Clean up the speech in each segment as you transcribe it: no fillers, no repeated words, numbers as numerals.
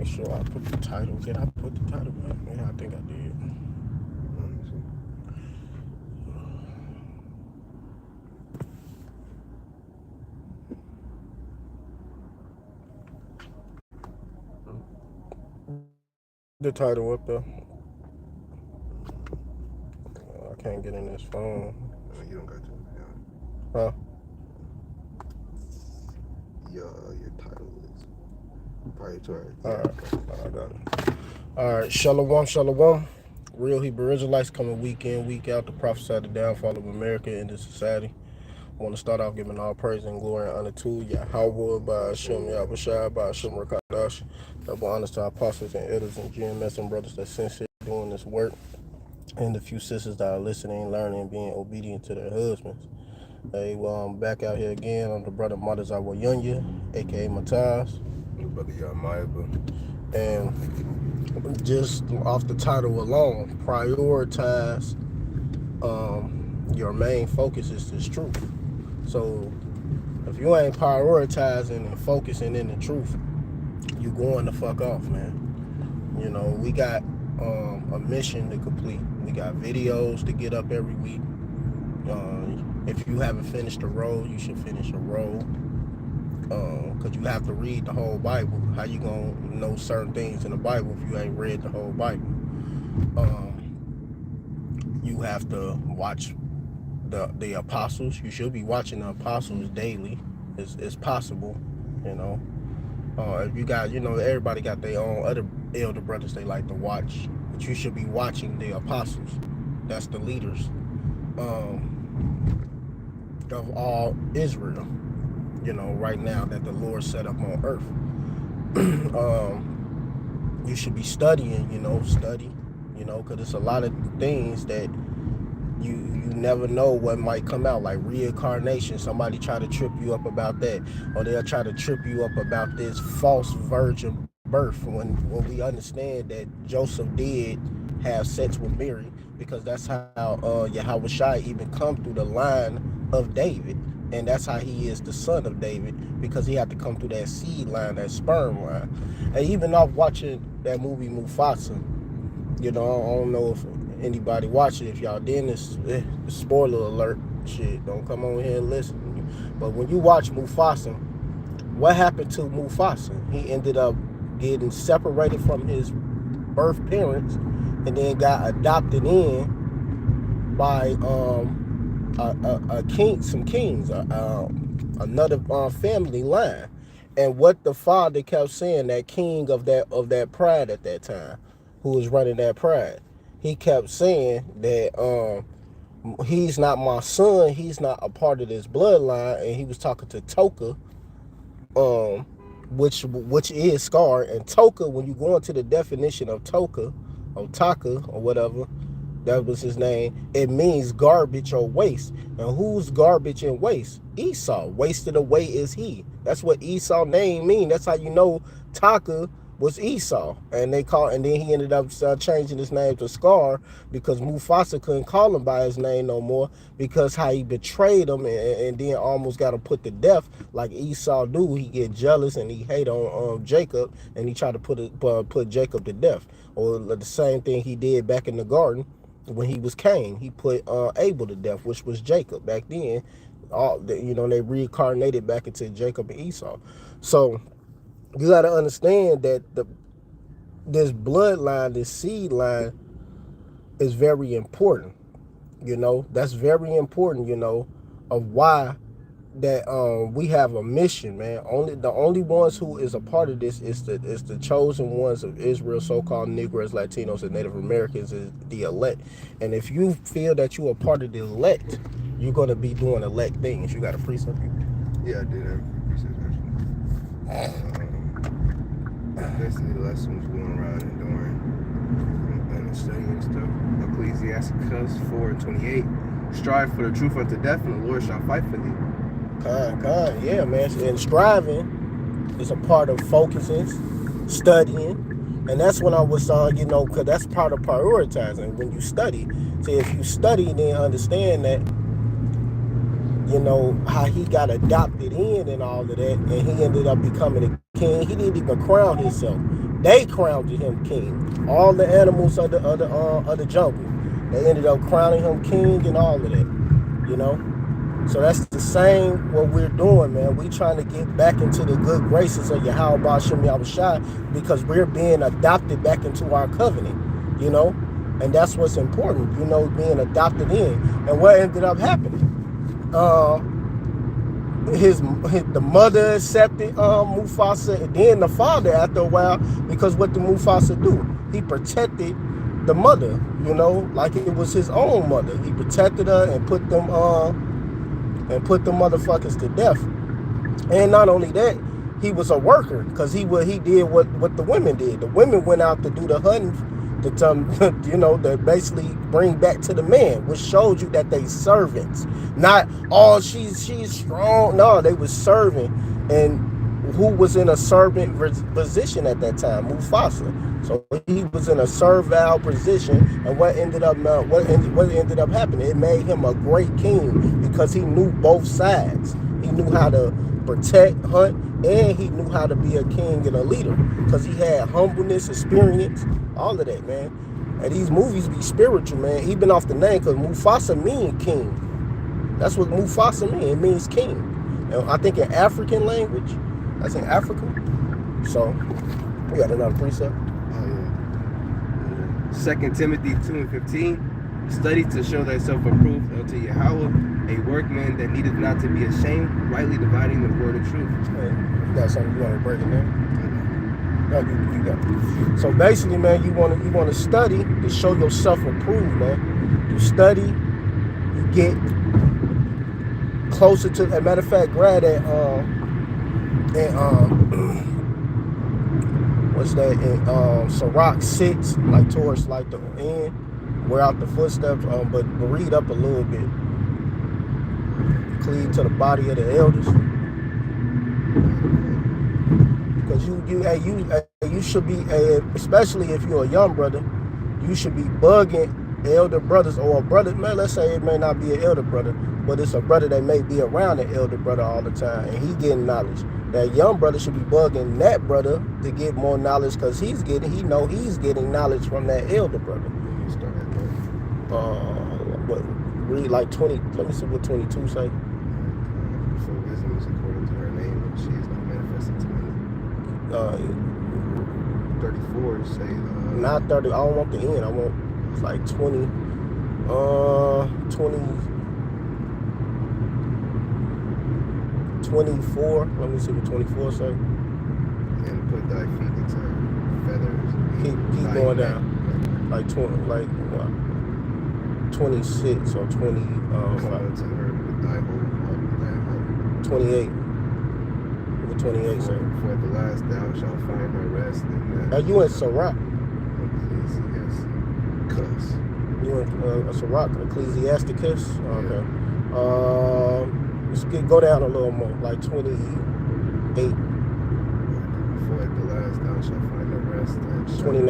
Make sure I put the title. Did I put the title back? Yeah, I think I did. The title up there. I can't get in this phone. You don't got to. Huh? Your title is proprietary. Alright, I got it. Alright, Shalom, Shalom. Real Hebrew Israelites coming week in, week out to prophesy the downfall of America and this society. I want to start off giving all praise and glory and honor to YAHAWASHI, by Hashem, YAHAWASHI, by Hashem Rakadash. Double honors to our apostles and elders and GMS and brothers that sincere doing this work, and the few sisters that are listening, learning, and being obedient to their husbands. Hey, well, I'm back out here again. I'm the brother Madazawa Yunya, aka Mataz. Your brother Yamayaba. And just off the title alone, prioritize your main focus is this truth. So if you ain't prioritizing and focusing in the truth, you going the fuck off, man. You know, we got a mission to complete. We got videos to get up every week. If you haven't finished a roll, you should finish a roll. Because you have to read the whole Bible. How you gonna know certain things in the Bible if you ain't read the whole Bible? You have to watch the apostles. You should be watching the apostles daily. It's possible, you know. If you got, you know, everybody got their own other elder brothers they like to watch, but you should be watching the apostles. That's the leaders of all Israel, you know, right now that the Lord set up on earth. You should be studying, you know, because it's a lot of things that you never know what might come out, like reincarnation. Somebody try to trip you up about that, or they'll try to trip you up about this false virgin birth when we understand that Joseph did have sex with Mary, because that's how YAHAWASHI even come through the line of David, and that's how he is the son of David, because he had to come through that seed line, that sperm line. And even off watching that movie Mufasa, you know, I don't know if anybody watch it. If y'all didn't, it's spoiler alert. Shit, don't come on here and listen. But when you watch Mufasa, what happened to Mufasa? He ended up getting separated from his birth parents, and then got adopted in by some kings, another family line. And what the father kept saying, that king of that pride at that time, who was running that pride, he kept saying that he's not my son, he's not a part of this bloodline. And he was talking to Toka, which is Scar. And Toka, when you go into the definition of Toka, or Taka, or whatever, that was his name, it means garbage or waste. And who's garbage and waste? Esau. Wasted away is he. That's what Esau name mean. That's how you know Taka was Esau. And then he ended up changing his name to Scar, because Mufasa couldn't call him by his name no more, because how he betrayed him and then almost got him put to death like Esau do. He get jealous and he hate on Jacob, and he tried to put Jacob to death. Or the same thing he did back in the garden when he was Cain. He put Abel to death, which was Jacob. Back then, they reincarnated back into Jacob and Esau. So you got to understand that this bloodline, this seed line, is very important. You know, that's very important. You know, of why that we have a mission, man. The only ones who is a part of this is the chosen ones of Israel, so-called Negroes, Latinos, and Native Americans, is the elect. And if you feel that you are part of the elect, you're gonna be doing elect things. You got a precept? Yeah, I did have a precept actually. Basically, the lessons going around and doing and studying stuff. Ecclesiasticus 4:28. Strive for the truth unto death, and the Lord shall fight for thee. Yeah, man. And striving is a part of focusing, studying, and that's when I was because that's part of prioritizing. When you study, see, if you study, then understand that, you know, how he got adopted in and all of that, and he ended up becoming a king. He didn't even crown himself. They crowned him king. All the animals of the jungle, they ended up crowning him king and all of that. You know. So that's the same what we're doing, man. We trying to get back into the good graces of YAHAWASHI because we're being adopted back into our covenant, you know? And that's what's important, you know, being adopted in. And what ended up happening? The mother accepted Mufasa, and then the father after a while, because what did Mufasa do? He protected the mother, you know, like it was his own mother. He protected her and put them motherfuckers to death. And not only that, he was a worker because he did what the women did. The women went out to do the hunting, you know, to basically bring back to the man, which showed you that they servants. Not, oh, she's strong. No, they was serving. And who was in a servant position at that time? Mufasa. So he was in a servile position, and what ended up happening? It made him a great king because he knew both sides. He knew how to protect, hunt, and he knew how to be a king and a leader because he had humbleness, experience, all of that, man. And these movies be spiritual, man. Even off the name, because Mufasa means king. That's what Mufasa means. It means king. And I think in African language, that's in Africa. So we got another precept. 2 Timothy 2:15, study to show thyself approved unto Yahweh, a workman that needeth not to be ashamed, rightly dividing the word of truth. Hey, you got something you want to break it down? No, you got it. So basically, man, you want to study to show yourself approved, man. You study, you get closer to. As a matter of fact, grab that what's that in Sirach 6, like towards like the end, wear out the footsteps, but read up a little bit. Cleave to the body of the elders. Because you should be, especially if you're a young brother, you should be bugging elder brothers or a brother, man, let's say it may not be an elder brother, but it's a brother that may be around an elder brother all the time and he getting knowledge. That young brother should be bugging that brother to get more knowledge because he know he's getting knowledge from that elder brother. What, read like 20, let me see what 22 say. For wisdom is according to her name, and she is not manifested to me. 34 say not 30, I don't want the end, I want like 20, 24. Let me see what 24 say. And put thy feet into feathers. Keep going down. Like 20, like what? 26 or 20. Come unto her with thy whole heart, with thy heart. 28. What 28 say? For at the last thou shalt find thy rest in that. Are you in Sirach? Ecclesiasticus. You in Sirach, Ecclesiasticus? Okay. Let's go down a little more, like 28. For at the last thou shalt find the rest. 29.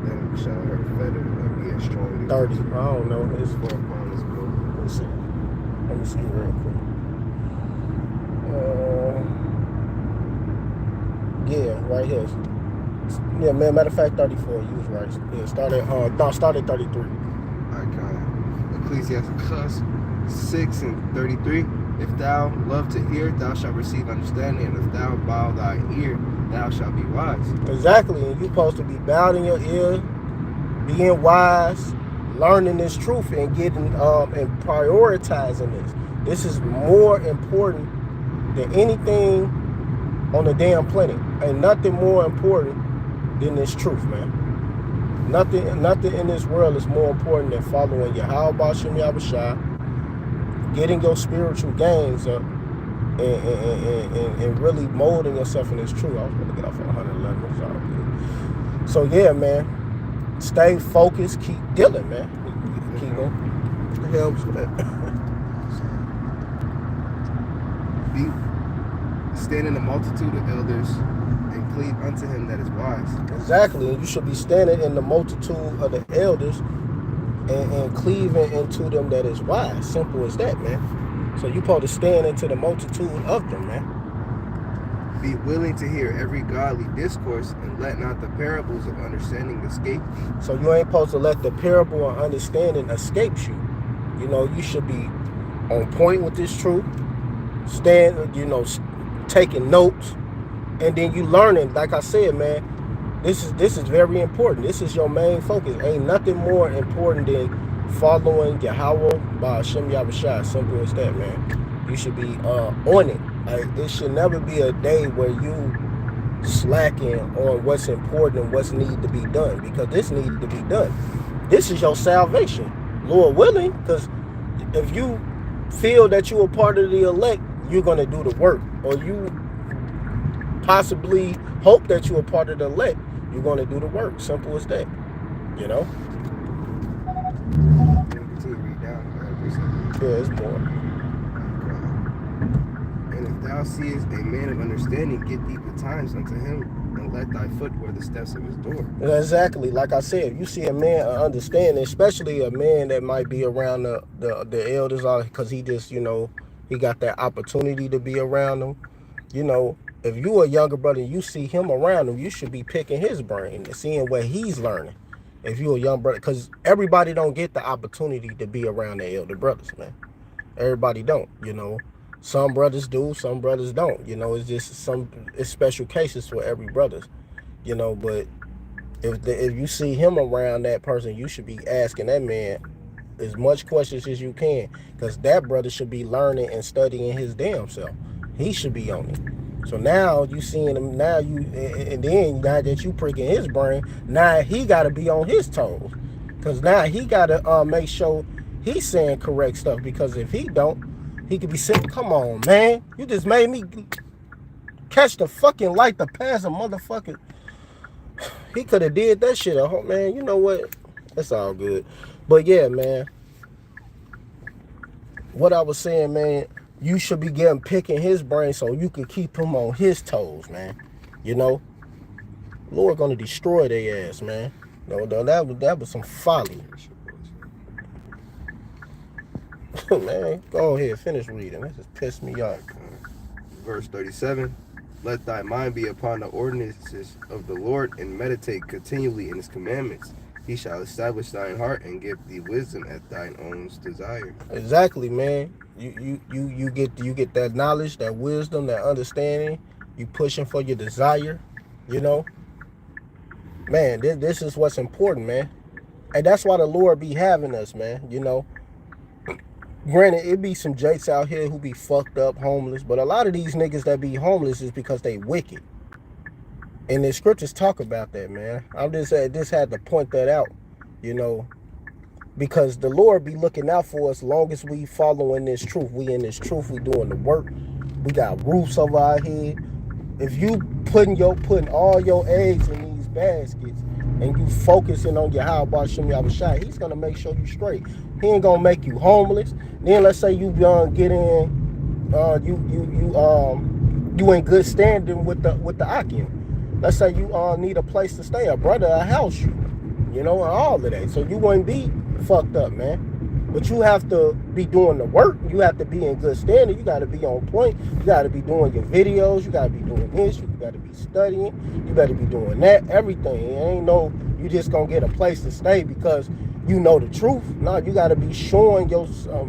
Then shall her fetter be as strong as 30. I don't know. It's for upon his book. Let me see real quick. Yeah, right here. Yeah, man, matter of fact, 34. You was right. Yeah, start at 33. Alright, Ecclesiasticus 6:33. If thou love to hear, thou shalt receive understanding, and if thou bow thy ear, thou shalt be wise. Exactly, and you're supposed to be bowed in your ear, being wise, learning this truth, and getting and prioritizing this. This is more important than anything on the damn planet. Ain't nothing more important than this truth, man. Nothing in this world is more important than following YAHAWASHI, getting your spiritual gains up, and really molding yourself in this truth. I was going to get off at 111. Sorry. So yeah, man, stay focused, keep dealing, man. Keep going. What the hell was that? Stand in the multitude of elders and cleave unto him that is wise. Exactly, and you should be standing in the multitude of the elders and cleaving into them that is wise. Simple as that, man. So you supposed to stand into the multitude of them, man. Be Be willing to hear every godly discourse, and let not the parables of understanding escape thee. So you ain't supposed to let the parable of understanding escape you. You know, you should be on point with this truth, taking notes, and then you learning. Like I said, man, this is very important. This is your main focus. Ain't nothing more important than following Yahweh by Hashem YAHAWASHI. Simple as that, man. You should be on it. Like, it should never be a day where you slacking on what's important and what's needed to be done, because this needed to be done. This is your salvation, Lord willing, because if you feel that you're a part of the elect, you're going to do the work, or you possibly hope that you're a part of the elect, you're going to do the work. Simple as that, you know? Yeah, it's more. And if thou seest a man of understanding, get thee betimes unto him, and let thy foot wear the steps of his door. Exactly. Like I said, if you see a man understanding, especially a man that might be around the elders, because he just, he got that opportunity to be around them. If you a younger brother and you see him around him, you should be picking his brain and seeing what he's learning. If you a young brother, because everybody don't get the opportunity to be around the elder brothers, man. Everybody don't, Some brothers do, some brothers don't. It's just it's special cases for every brother, But if you see him around that person, you should be asking that man as much questions as you can, because that brother should be learning and studying his damn self. He should be on it. So now you seeing him, and then now that you pricking his brain, now he got to be on his toes, because now he got to make sure he's saying correct stuff, because if he don't, he could be saying, come on, man, you just made me catch the fucking light to pass a motherfucker. He could have did that shit. Man, you know what? That's all good. But yeah, man, what I was saying, man, you should be picking his brain so you can keep him on his toes, man. Lord gonna destroy their ass, man. No, that was some folly. Man, go ahead, finish reading. That just pissed me off. Verse 37. Let thy mind be upon the ordinances of the Lord, and meditate continually in his commandments. He shall establish thine heart and give thee wisdom at thine own desire. Exactly, man. You get that knowledge, that wisdom, that understanding. You pushing for your desire, Man, this is what's important, man. And that's why the Lord be having us, man, Granted, it be some jakes out here who be fucked up, homeless, but a lot of these niggas that be homeless is because they wicked. And the scriptures talk about that, man. I just had to point that out, because the Lord be looking out for us long as we following this truth. We in this truth, we doing the work. We got roofs over our head. If you putting all your eggs in these baskets and you focusing on YAHAWASHI, he's gonna make sure you straight. He ain't gonna make you homeless. Then let's say you get in, you in good standing with the Akim. Let's say you need a place to stay, a brother, a house, and all of that. So you wouldn't be fucked up, man. But you have to be doing the work. You have to be in good standing. You got to be on point. You got to be doing your videos. You got to be doing this. You got to be studying. You better be doing that. Everything. It ain't no you just gonna get a place to stay because you know the truth. No, you got to be showing yourself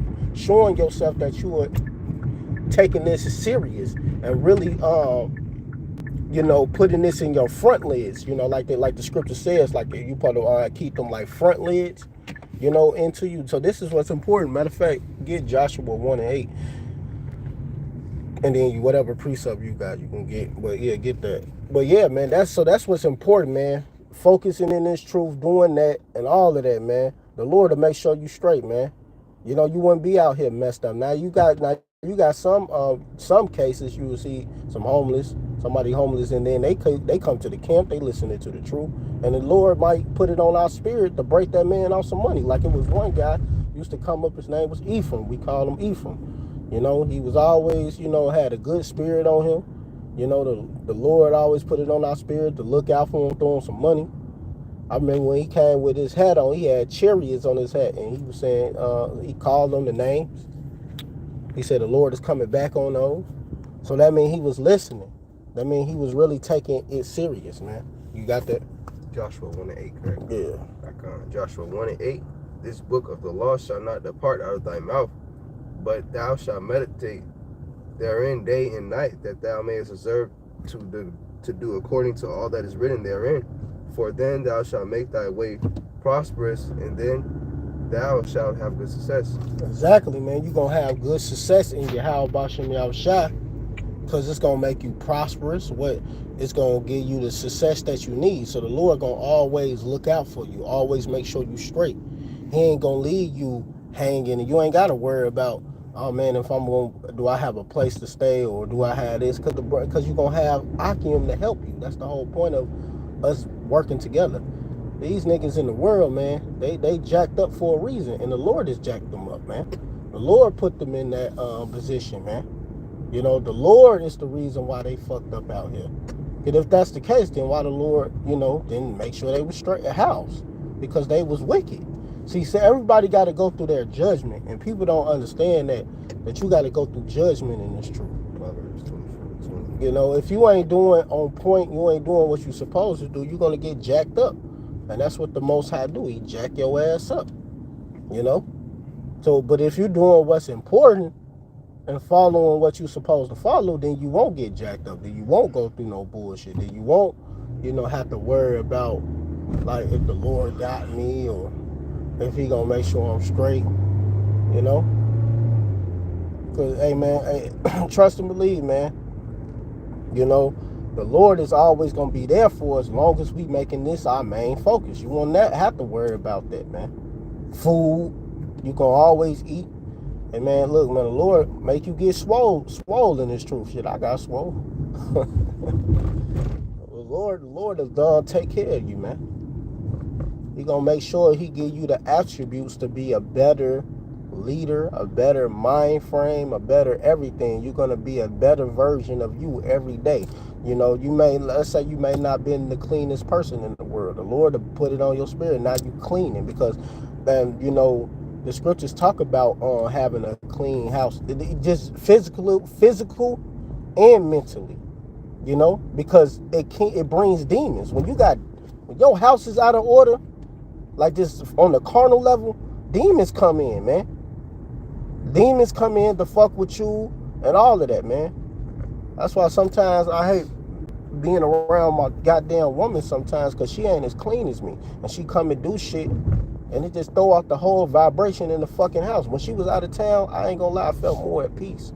that you are taking this serious and really putting this in your front lids, like the scripture says, like you put keep them like front lids, into you. So this is what's important. Matter of fact, get Joshua 1:8, and then whatever precept you got, you can get. But yeah, get that. But yeah, man, that's what's important, man. Focusing in this truth, doing that, and all of that, man. The Lord will make sure you straight, man. You wouldn't be out here messed up. Now you got some cases you will see somebody homeless, and then they come to the camp, they listening to the truth, and the Lord might put it on our spirit to break that man off some money. Like it was one guy used to come up, his name was Ephraim. We call him Ephraim. He was always, had a good spirit on him. The Lord always put it on our spirit to look out for him, throw him some money. I remember when he came with his hat on, he had chariots on his hat, and he was saying, he called them the names. He said the Lord is coming back on those. So that means he was listening. That means he was really taking it serious, man. You got that? Joshua 1:8, correct? Yeah. Joshua 1:8. This book of the law shall not depart out of thy mouth, but thou shalt meditate therein day and night, that thou mayest observe to do according to all that is written therein. For then thou shalt make thy way prosperous, and then thou shalt have good success. Exactly, man. You're going to have good success in YAHAWASHI, because it's going to make you prosperous. It's going to give you the success that you need. So the Lord going to always look out for you, always make sure you straight. He ain't going to leave you hanging, and you ain't got to worry about, oh man, if do I have a place to stay, or do I have this? Because you're going to have Akim to help you. That's the whole point of us working together. These niggas in the world, man, they jacked up for a reason, and the Lord has jacked them up, man. The Lord put them in that position, man. You know, the Lord is the reason why they fucked up out here. And if that's the case, then why the Lord, then make sure they was straight a house, because they was wicked. See, so everybody got to go through their judgment, and people don't understand that you got to go through judgment in this truth. Proverbs 24:20. You know, if you ain't doing on point, you ain't doing what you're supposed to do, you're going to get jacked up. And that's what the Most High do. He jack your ass up, So, but if you're doing what's important and following what you're supposed to follow, then you won't get jacked up. Then you won't go through no bullshit. Then you won't, have to worry about, like, if the Lord got me, or if he going to make sure I'm straight, Because, hey, man, trust and believe, man. The Lord is always going to be there for us as long as we making this our main focus. You won't have to worry about that, man. Food, you can always eat. And, man, look, man, the Lord make you get swole in this truth. Shit, I got swole. The Lord is done take care of you, man. He going to make sure he give you the attributes to be a better leader, a better mind frame, a better everything. You're going to be a better version of you every day. Let's say you may not been the cleanest person in the world. The Lord will put it on your spirit. Now you cleaning, because then, the scriptures talk about having a clean house, just physical and mentally, because it brings demons. When your house is out of order, like this on the carnal level, demons come in, man. Demons come in to fuck with you and all of that, man. That's why sometimes I hate being around my goddamn woman sometimes, because she ain't as clean as me. And she come and do shit, and it just throw out the whole vibration in the fucking house. When she was out of town, I ain't gonna lie, I felt more at peace.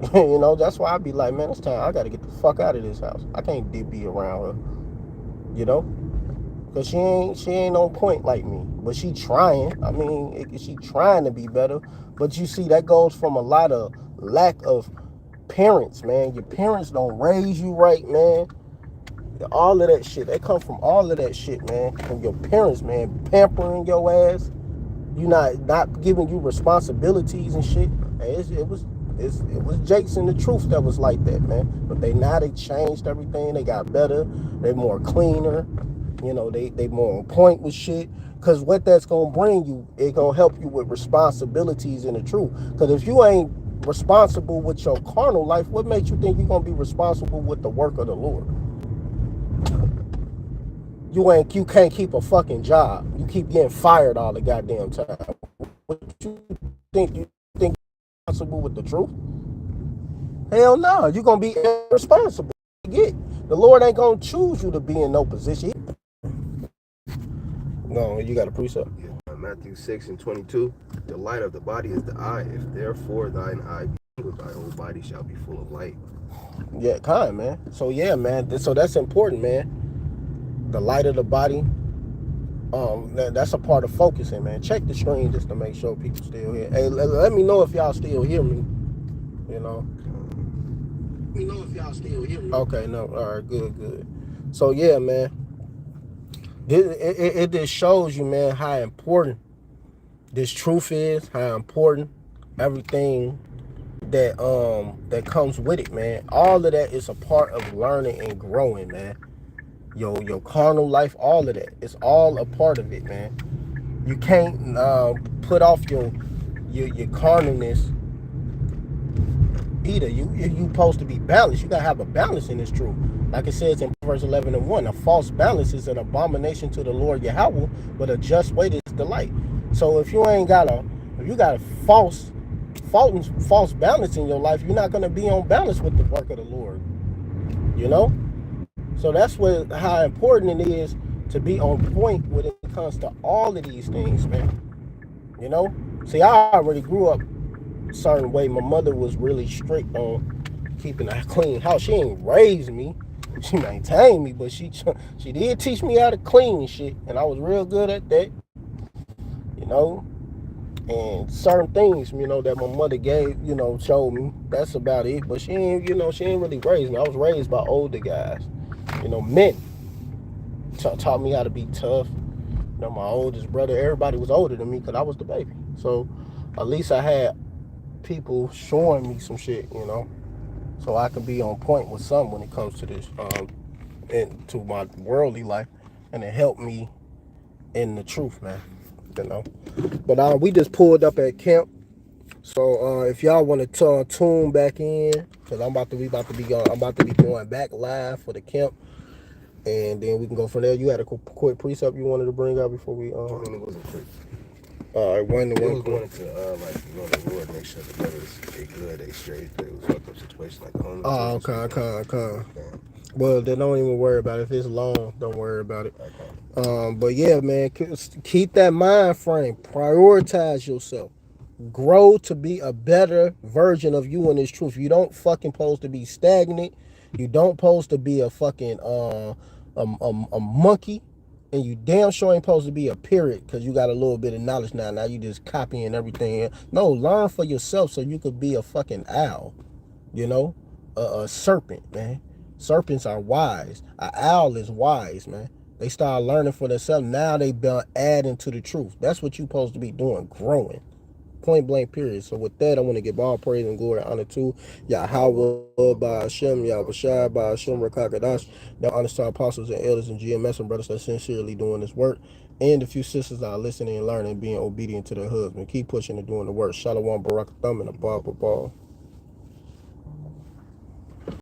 That's why I be like, man, it's time. I gotta get the fuck out of this house. I can't be around her, Because she ain't on point like me. But she trying. I mean, she trying to be better. But you see, that goes from a lot of lack of parents, man. Your parents don't raise you right, man. All of that shit. They come from all of that shit, man. From your parents, man. Pampering your ass. You not giving you responsibilities and shit. It was Jake's in the truth that was like that, man. But they changed everything. They got better. They more cleaner. They more on point with shit. Because what that's going to bring you, it going to help you with responsibilities in the truth. Because if you ain't responsible with your carnal life, what makes you think you're going to be responsible with the work of the Lord? You can't keep a fucking job. You keep getting fired all the goddamn time. What you think you're responsible with the truth? Hell no. You're going to be irresponsible. The Lord ain't going to choose you to be in no position. No, you got a precept. Yeah. Matthew 6:22. The light of the body is the eye. If therefore thine eye be single, thy whole body shall be full of light. Yeah, man. So yeah, man. So that's important, man. The light of the body. That's a part of focusing, man. Check the screen just to make sure people still here. Hey, let me know if y'all still hear me. Let me know if y'all still hear me. Okay, no, all right, good. So yeah, man. It just shows you, man, how important this truth is, how important everything that comes with it, man. All of that is a part of learning and growing, man. Your carnal life, all of that. It's all a part of it, man. You can't put off your carnalness Either you supposed to be balanced. You gotta have a balance in this truth. Like it says in verse 11 and 1, a false balance is an abomination to the Lord Yahweh, but a just weight is delight. So if you got a false balance in your life, you're not gonna be on balance with the work of the Lord. You know? So that's how important it is to be on point when it comes to all of these things, man. You know? See, I already grew up a certain way. My mother was really strict on keeping a clean house. She ain't raised me. She maintained me, but she did teach me how to clean shit, and I was real good at that. You know? And certain things, that my mother gave, showed me. That's about it. But she ain't really raised me. I was raised by older guys, men. Taught me how to be tough. My oldest brother, everybody was older than me because I was the baby. So at least I had people showing me some shit, so I could be on point with something when it comes to this, and to my worldly life, and it helped me in the truth, man. But we just pulled up at camp. So if y'all want to tune back in, cause I'm about to be going back live for the camp, and then we can go from there. You had a quick precept you wanted to bring up before we. It wasn't quick. All right, one to one. Going to the Lord, make sure the brothers they good, they straight, they was fucked up situation like the homeless. Okay. Well, then don't even worry about it. If it's long, don't worry about it. Okay. But yeah, man, keep that mind frame. Prioritize yourself. Grow to be a better version of you in this truth. You don't fucking supposed to be stagnant. You don't supposed to be a fucking a monkey. And you damn sure ain't supposed to be a parrot because you got a little bit of knowledge now. Now you just copying everything. No, learn for yourself so you could be a fucking owl. A serpent, man. Serpents are wise. An owl is wise, man. They start learning for themselves. Now they been adding to the truth. That's what you supposed to be doing, growing. Point blank, period. So with that, I want to give all praise and glory and honor to Yahawah by Hashem, Yahawashi by Hashem, Rakakadash. The honor to our apostles and elders and GMS and brothers that sincerely doing this work. And a few sisters that are listening and learning and being obedient to their husband. Keep pushing and doing the work. Shalom, Barak Thumb, and a Ball.